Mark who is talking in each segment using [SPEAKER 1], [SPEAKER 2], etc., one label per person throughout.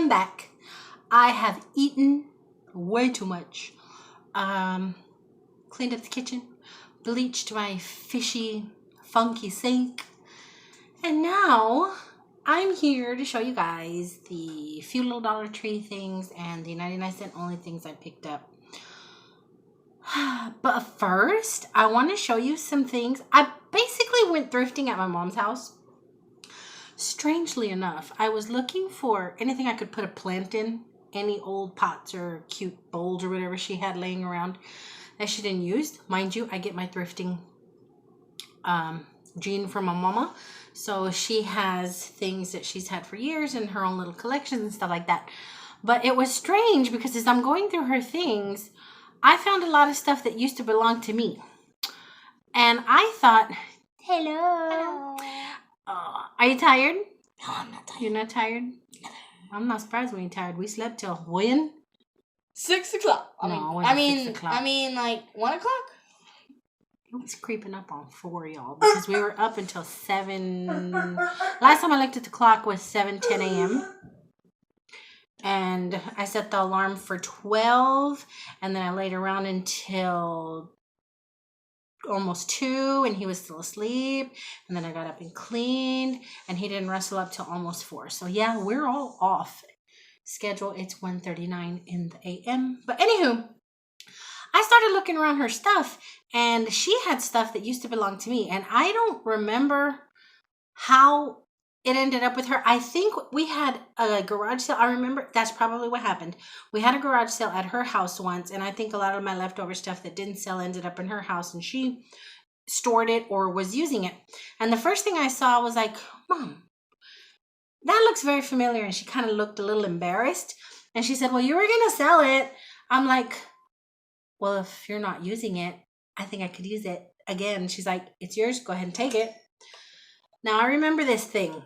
[SPEAKER 1] am back. I have eaten way too much. Cleaned up the kitchen, bleached my fishy, funky sink, and now I'm here to show you guys the few little Dollar Tree things and the 99-cent only things I picked up. But first, I want to show you some things. I basically went thrifting at my mom's house. Strangely enough, I was looking for anything I could put a plant in, any old pots or cute bowls or whatever she had laying around that she didn't use. Mind you, I get my thrifting gene from my mama, so she has things that she's had for years in her own little collections and stuff like that. But it was strange because as I'm going through her things, I found a lot of stuff that used to belong to me, and I thought, hello. Are you tired?
[SPEAKER 2] No, I'm not tired.
[SPEAKER 1] You're not tired?
[SPEAKER 2] No.
[SPEAKER 1] I'm not surprised when you're tired. We slept till when?
[SPEAKER 2] 6 o'clock. I mean,
[SPEAKER 1] 6 o'clock.
[SPEAKER 2] like 1 o'clock.
[SPEAKER 1] It was creeping up on 4, y'all, because we were up until 7. Last time I looked at the clock was 7:10 a.m. And I set the alarm for 12, and then I laid around until almost 2, and he was still asleep. And then I got up and cleaned, and he didn't wrestle up till almost 4. So yeah, we're all off schedule. It's 1:39 in the a.m. But anywho, I started looking around her stuff, and she had stuff that used to belong to me, and I don't remember how it ended up with her. I think we had a garage sale. I remember that's probably what happened. We had a garage sale at her house once, and I think a lot of my leftover stuff that didn't sell ended up in her house, and she stored it or was using it. And the first thing I saw was like, Mom, that looks very familiar. And she kind of looked a little embarrassed. And she said, well, you were going to sell it. I'm like, well, if you're not using it, I think I could use it again. She's like, it's yours. Go ahead and take it. Now, I remember this thing.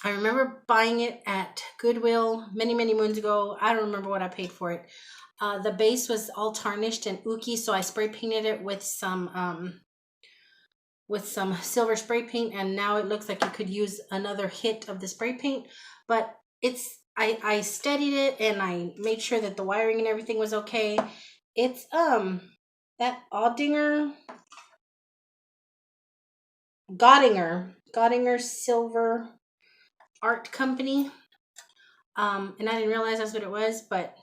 [SPEAKER 1] I remember buying it at Goodwill many, many moons ago. I don't remember what I paid for it. The base was all tarnished and ooky, so I spray painted it with some silver spray paint, and now it looks like you could use another hit of the spray paint. But I steadied it, and I made sure that the wiring and everything was okay. It's that Godinger Silver Art Company. And I didn't realize that's what it was, but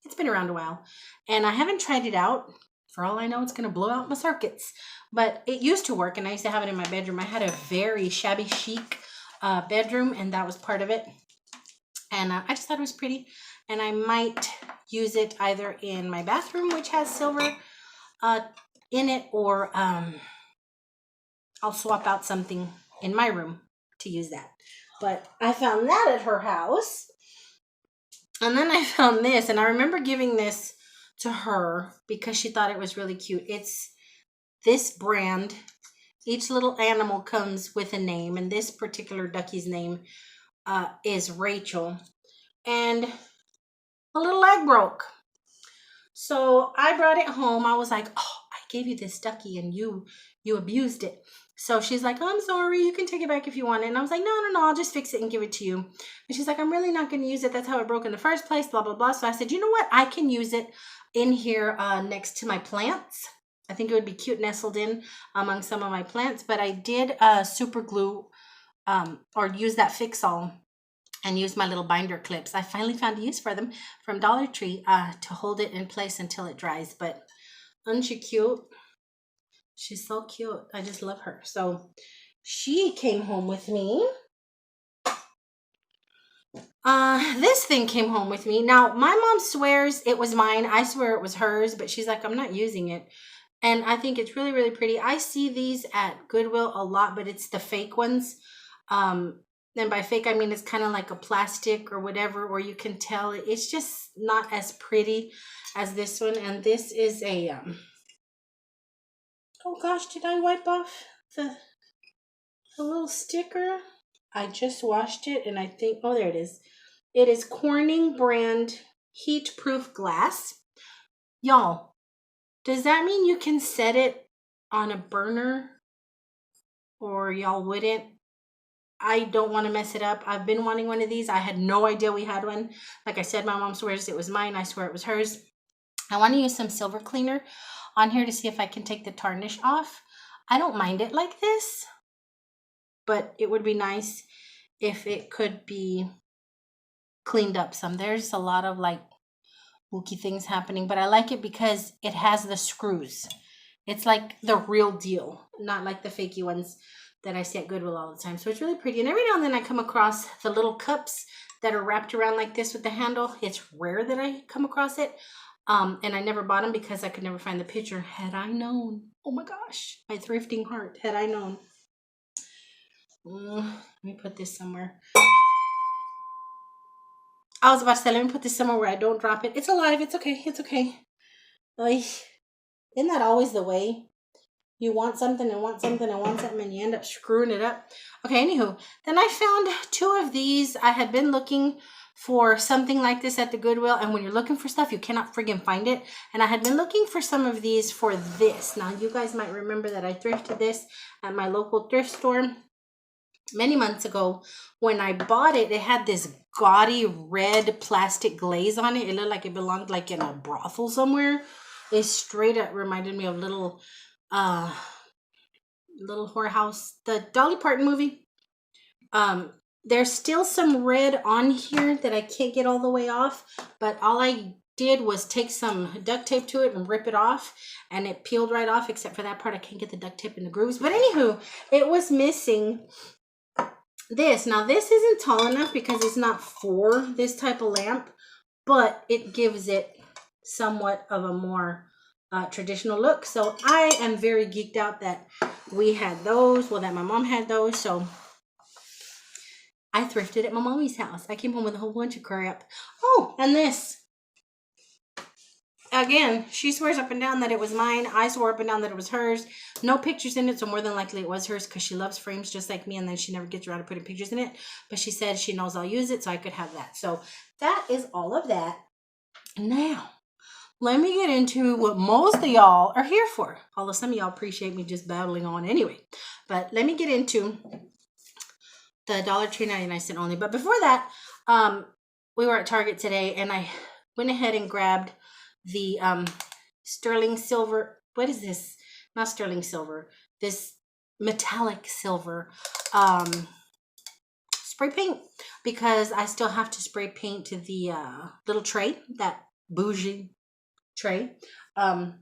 [SPEAKER 1] it's been around a while. And I haven't tried it out. For all I know, it's going to blow out my circuits. But it used to work, and I used to have it in my bedroom. I had a very shabby chic bedroom, and that was part of it. And I just thought it was pretty. And I might use it either in my bathroom, which has silver in it, or I'll swap out something in my room to use that. But I found that at her house. And then I found this, and I remember giving this to her because she thought it was really cute. It's this brand. Each little animal comes with a name, and this particular Ducky's name is Rachel. And a little leg broke. So I brought it home. I was like, oh, I gave you this Ducky, and you abused it. So she's like, oh, I'm sorry, you can take it back if you want it. And I was like, no, I'll just fix it and give it to you. And she's like, I'm really not going to use it. That's how it broke in the first place, blah, blah, blah. So I said, you know what? I can use it in here next to my plants. I think it would be cute nestled in among some of my plants. But I did super glue or use that Fix-All and use my little binder clips. I finally found a use for them from Dollar Tree to hold it in place until it dries. But isn't she cute? She's so cute. I just love her. So she came home with me. This thing came home with me. Now, my mom swears it was mine. I swear it was hers, but she's like, I'm not using it. And I think it's really, really pretty. I see these at Goodwill a lot, but it's the fake ones. And by fake, I mean it's kind of like a plastic or whatever, or you can tell it's just not as pretty as this one. And this is a... oh gosh, did I wipe off the little sticker? I just washed it, and I think, oh, there it is. It is Corning brand heat-proof glass. Y'all, does that mean you can set it on a burner? Or y'all wouldn't? I don't want to mess it up. I've been wanting one of these. I had no idea we had one. Like I said, my mom swears it was mine. I swear it was hers. I want to use some silver cleaner on here to see if I can take the tarnish off. I don't mind it like this, but it would be nice if it could be cleaned up some. There's a lot of like wookie things happening, but I like it because it has the screws. It's like the real deal, not like the fakey ones that I see at Goodwill all the time. So it's really pretty. And every now and then I come across the little cups that are wrapped around like this with the handle. It's rare that I come across it. And I never bought them because I could never find the picture. Had I known. Oh my gosh. My thrifting heart. Had I known. Let me put this somewhere. I was about to say, let me put this somewhere where I don't drop it. It's alive. It's okay. It's okay. Like, isn't that always the way? You want something and want something and want something and you end up screwing it up. Okay, anywho. Then I found 2 of these. I had been looking for something like this at the Goodwill. And when you're looking for stuff, you cannot friggin' find it. And I had been looking for some of these for this. Now, you guys might remember that I thrifted this at my local thrift store many months ago. When I bought it, it had this gaudy red plastic glaze on it. It looked like it belonged like in a brothel somewhere. It straight up reminded me of little whorehouse, the Dolly Parton movie. There's still some red on here that I can't get all the way off, but all I did was take some duct tape to it and rip it off, and it peeled right off except for that part. I can't get the duct tape in the grooves, but anywho, it was missing this. Now this isn't tall enough because it's not for this type of lamp, but it gives it somewhat of a more traditional look. So I am very geeked out that we had those, well, that my mom had those. So I thrifted at my mommy's house. I came home with a whole bunch of crap. Oh, and this. Again, she swears up and down that it was mine. I swore up and down that it was hers. No pictures in it, so more than likely it was hers because she loves frames just like me, and then she never gets around to putting pictures in it. But she said she knows I'll use it, so I could have that. So that is all of that. Now, let me get into what most of y'all are here for. Although some of y'all appreciate me just babbling on anyway. But let me get into the Dollar Tree 99-cent only. But before that, we were at Target today, and I went ahead and grabbed the sterling silver. What is this? Not sterling silver. This metallic silver spray paint, because I still have to spray paint to the little tray, that bougie tray. I've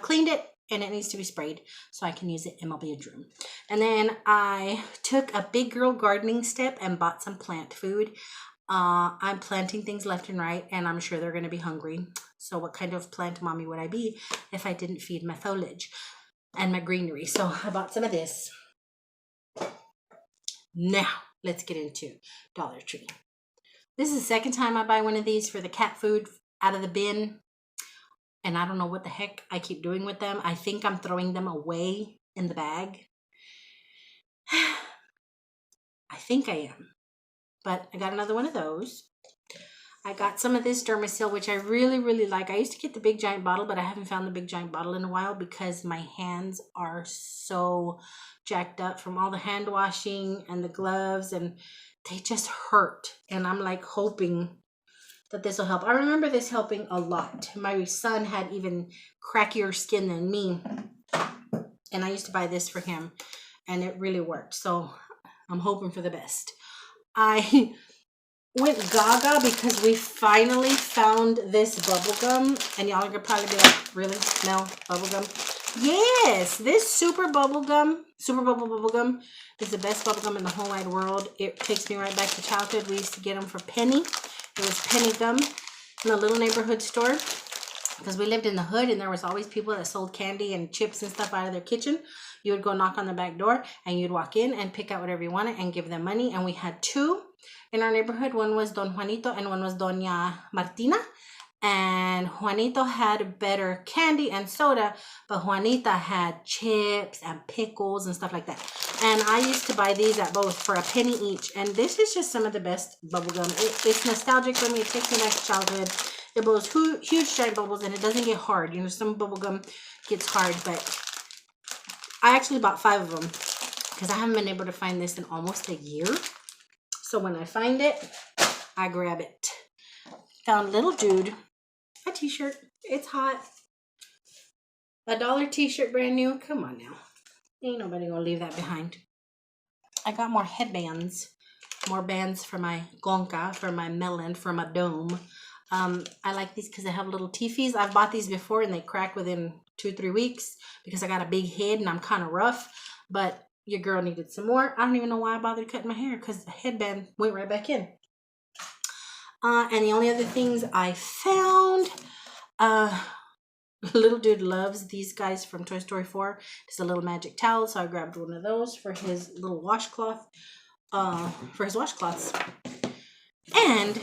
[SPEAKER 1] cleaned it and it needs to be sprayed so I can use it in my bedroom. And then I took a big girl gardening step and bought some plant food. I'm planting things left and right, and I'm sure they're going to be hungry. So what kind of plant mommy would I be if I didn't feed my foliage and my greenery? So I bought some of this. Now, let's get into Dollar Tree. This is the second time I buy one of these for the cat food out of the bin. And I don't know what the heck I keep doing with them. I think I'm throwing them away in the bag. I think I am. But I got another one of those. I got some of this Dermasil, which I really, really like. I used to get the big giant bottle, but I haven't found the big giant bottle in a while because my hands are so jacked up from all the hand washing and the gloves, and they just hurt. And I'm like hoping that this will help. I remember this helping a lot. My son had even crackier skin than me, and I used to buy this for him, and it really worked. So I'm hoping for the best. I went gaga because we finally found this bubblegum, and y'all are probably be like, really? Mel, bubblegum? Yes, this super bubble bubblegum is the best bubblegum in the whole wide world. It takes me right back to childhood. We used to get them for penny. It was penny gum in a little neighborhood store because we lived in the hood, and there was always people that sold candy and chips and stuff out of their kitchen. You would go knock on the back door, and you'd walk in and pick out whatever you wanted and give them money. And we had 2 in our neighborhood. One was Don Juanito and one was Doña Martina. And Juanito had better candy and soda, but Juanita had chips and pickles and stuff like that. And I used to buy these at both for a penny each. And this is just some of the best bubblegum. It's nostalgic for me. It takes me back to childhood. It blows huge giant bubbles, and it doesn't get hard. You know, some bubblegum gets hard, but I actually bought 5 of them because I haven't been able to find this in almost a year. So when I find it, I grab it. Found little dude a t-shirt. It's hot. $1 t-shirt, brand new. Come on now. Ain't nobody gonna leave that behind. I got more headbands. More bands for my gonka, for my melon, for my dome. I like these because they have little teefies. I've bought these before and they crack within 2-3 weeks because I got a big head and I'm kind of rough. But your girl needed some more. I don't even know why I bothered cutting my hair because the headband went right back in. And the only other things I found, little dude loves these guys from Toy Story 4. It's a little magic towel, so I grabbed one of those for his little washcloth, for his washcloths. And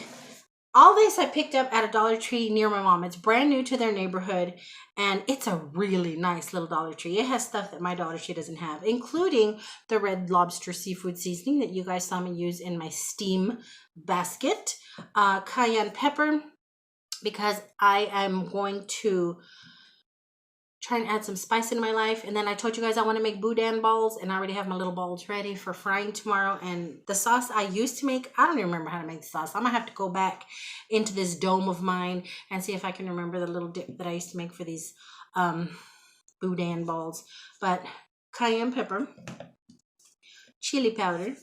[SPEAKER 1] all this I picked up at a Dollar Tree near my mom. It's brand new to their neighborhood, and it's a really nice little Dollar Tree. It has stuff that my Dollar Tree doesn't have, including the Red Lobster seafood seasoning that you guys saw me use in my steam basket, cayenne pepper, because I am going to try and add some spice in my life. And then I told you guys I want to make boudin balls, and I already have my little balls ready for frying tomorrow. And the sauce I used to make, I don't even remember how to make the sauce. I'm gonna have to go back into this dome of mine and see if I can remember the little dip that I used to make for these boudin balls. But cayenne pepper, chili powder,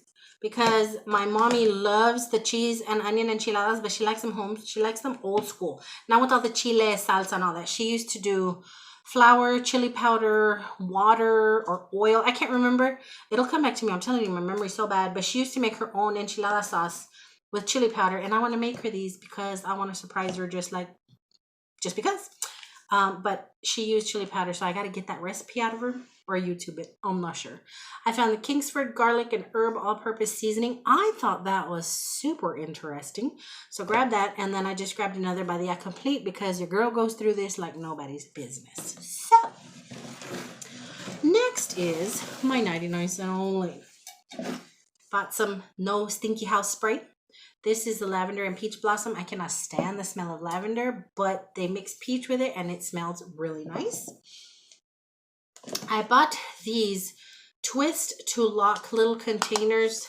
[SPEAKER 1] because my mommy loves the cheese and onion enchiladas, but she likes them home. She likes them old school, not with all the chile, salsa, and all that. She used to do flour, chili powder, water, or oil. I can't remember. It'll come back to me. I'm telling you, my memory's so bad. But she used to make her own enchilada sauce with chili powder, and I want to make her these because I want to surprise her just because. But she used chili powder, so I got to get that recipe out of her or YouTube it. I'm not sure. I found the Kingsford garlic and herb all-purpose seasoning. I thought that was super interesting. So grab that, and then I just grabbed another by the Complete because your girl goes through this like nobody's business. So next is my 99-cent only. Bought some No Stinky House spray. This is the lavender and peach blossom. I cannot stand the smell of lavender, but they mix peach with it and it smells really nice. I bought these twist to lock little containers.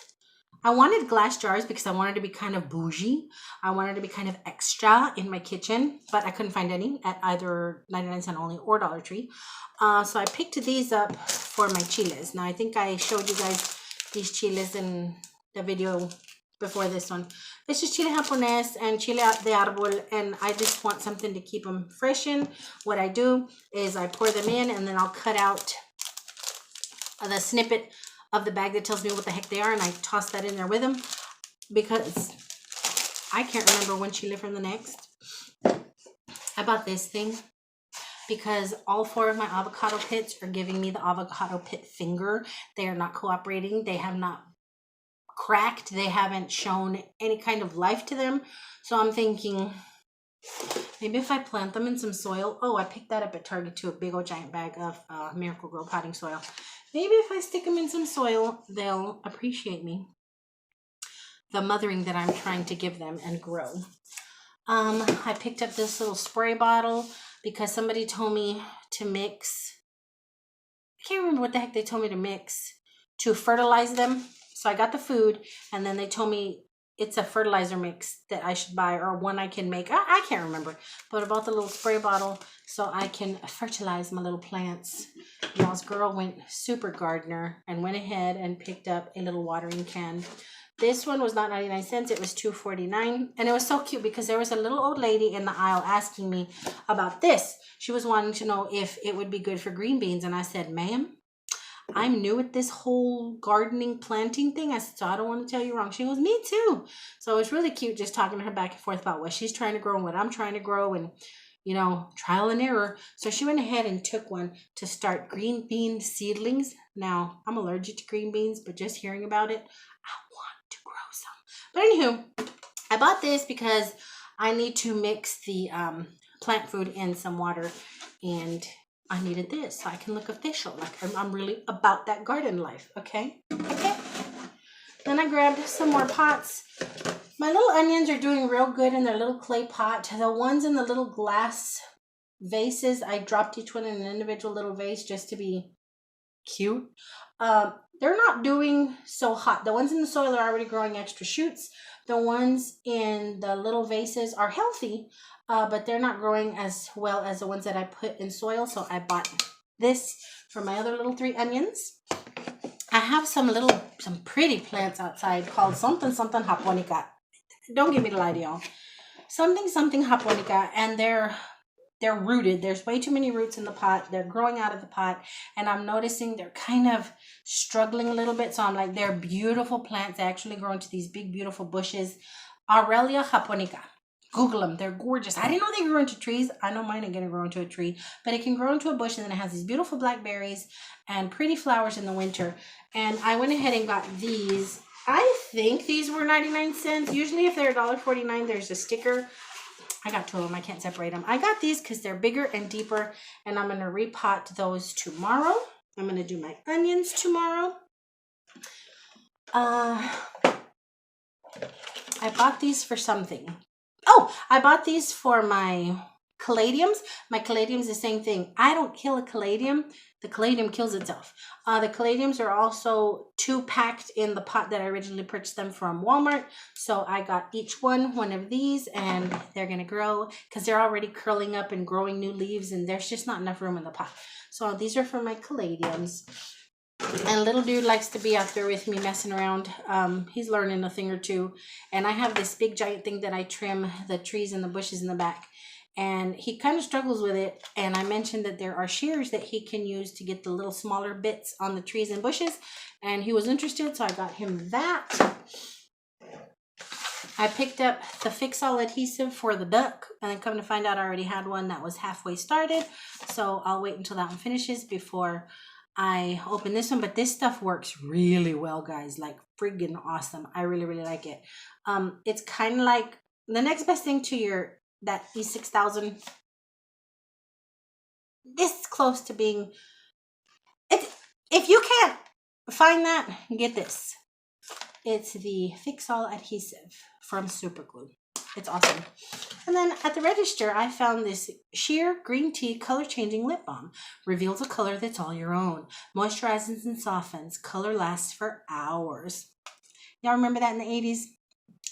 [SPEAKER 1] I wanted glass jars because I wanted to be kind of bougie. I wanted to be kind of extra in my kitchen, but I couldn't find any at either 99-cent only or Dollar Tree. So I picked these up for my chiles. Now I think I showed you guys these chiles in the video before this one. This is chile japonés and chile de árbol, and I just want something to keep them fresh in. What I do is I pour them in, and then I'll cut out the snippet of the bag that tells me what the heck they are, and I toss that in there with them because I can't remember one chile from the next. I bought this thing because all 4 of my avocado pits are giving me the avocado pit finger. They are not cooperating. They have not cracked. They haven't shown any kind of life to them. So I'm thinking maybe if I plant them in some soil. Oh, I picked that up at Target too, a big old giant bag of Miracle Grow potting soil. Maybe if I stick them in some soil, they'll appreciate me, the mothering that I'm trying to give them and grow. I picked up this little spray bottle because somebody told me to mix, I can't remember what the heck they told me to mix to fertilize them. So I got the food, and then they told me it's a fertilizer mix that I should buy, or one I can make. I can't remember, but I bought the little spray bottle so I can fertilize my little plants. Y'all's girl went super gardener and went ahead and picked up a little watering can. This one was not 99 cents. It was $2.49, and it was so cute because there was a little old lady in the aisle asking me about this. She was wanting to know if it would be good for green beans, and I said, ma'am, I'm new at this whole gardening, planting thing. I said, so I don't want to tell you wrong. She goes, me too. So it was really cute just talking to her back and forth about what she's trying to grow and what I'm trying to grow, and, you know, trial and error. So she went ahead and took one to start green bean seedlings. Now, I'm allergic to green beans, but just hearing about it, I want to grow some. But anywho, I bought this because I need to mix the plant food in some water, and I needed this so I can look official. Like I'm really about that garden life, okay? Okay. Then I grabbed some more pots. My little onions are doing real good in their little clay pot. The ones in the little glass vases, I dropped each one in an individual little vase just to be cute. they're not doing so hot. The ones in the soil are already growing extra shoots. The ones in the little vases are healthy, but they're not growing as well as the ones that I put in soil. So I bought this for my other little 3 onions. I have some pretty plants outside called something Japonica. Don't get me to lie to y'all. Something Japonica, and they're rooted. There's way too many roots in the pot. They're growing out of the pot, and I'm noticing they're kind of struggling a little bit. So I'm like, they're beautiful plants. They actually grow into these big, beautiful bushes. Aurelia Japonica. Google them. They're gorgeous. I didn't know they grew into trees. I know mine are going to grow into a tree, but it can grow into a bush, and then it has these beautiful black berries and pretty flowers in the winter. And I went ahead and got these. I think these were 99 cents. Usually if they're $1.49, there's a sticker. I got 2 of them. I can't separate them. I got these because they're bigger and deeper, and I'm going to repot those tomorrow. I'm going to do my onions tomorrow. I bought these for something. Oh, I bought these for my caladiums. My caladiums, the same thing. I don't kill a caladium. The caladium kills itself. The caladiums are also 2 packed in the pot that I originally purchased them from Walmart. So I got each one of these, and they're going to grow because they're already curling up and growing new leaves, and there's just not enough room in the pot. So these are for my caladiums. And little dude likes to be out there with me messing around. He's learning a thing or two. And I have this big giant thing that I trim the trees and the bushes in the back. And he kind of struggles with it. And I mentioned that there are shears that he can use to get the little smaller bits on the trees and bushes. And he was interested, so I got him that. I picked up the Fix-All adhesive for the duck. And then come to find out I already had one that was halfway started. So I'll wait until that one finishes before I open this one. But this stuff works really well, guys. Like friggin' awesome. I really, really like it. It's kind of like the next best thing to that E6000. This is close to being if you can't find that, get this. It's the Fix-All adhesive from Superglue. It's awesome. And then at the register, I found this sheer green tea color changing lip balm. Reveals a color that's all your own. Moisturizes and softens. Color lasts for hours. Y'all remember that in the 80s?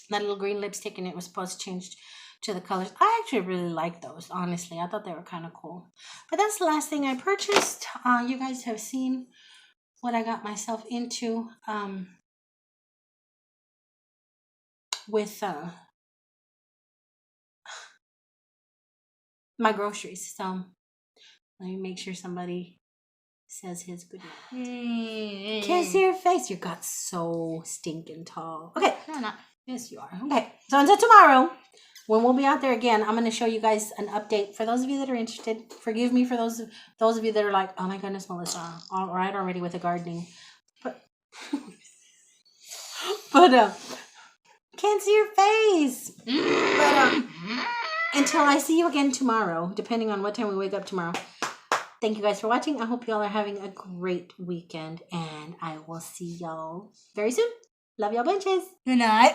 [SPEAKER 1] That little green lipstick, and it was supposed to change to the colors. I actually really like those, honestly. I thought they were kind of cool. But that's the last thing I purchased. You guys have seen what I got myself into with my groceries. So let me make sure somebody says his good night. Can't see your face. You got so stinking tall. Okay.
[SPEAKER 2] No, not.
[SPEAKER 1] Yes, you are. Okay. So until tomorrow, when we'll be out there again, I'm going to show you guys an update. For those of you that are interested, forgive me for those of you that are like, oh my goodness, Melissa, all right already with the gardening. But can't see your face. But until I see you again tomorrow, depending on what time we wake up tomorrow, thank you guys for watching. I hope you all are having a great weekend, and I will see y'all very soon. Love y'all bunches.
[SPEAKER 2] Good night.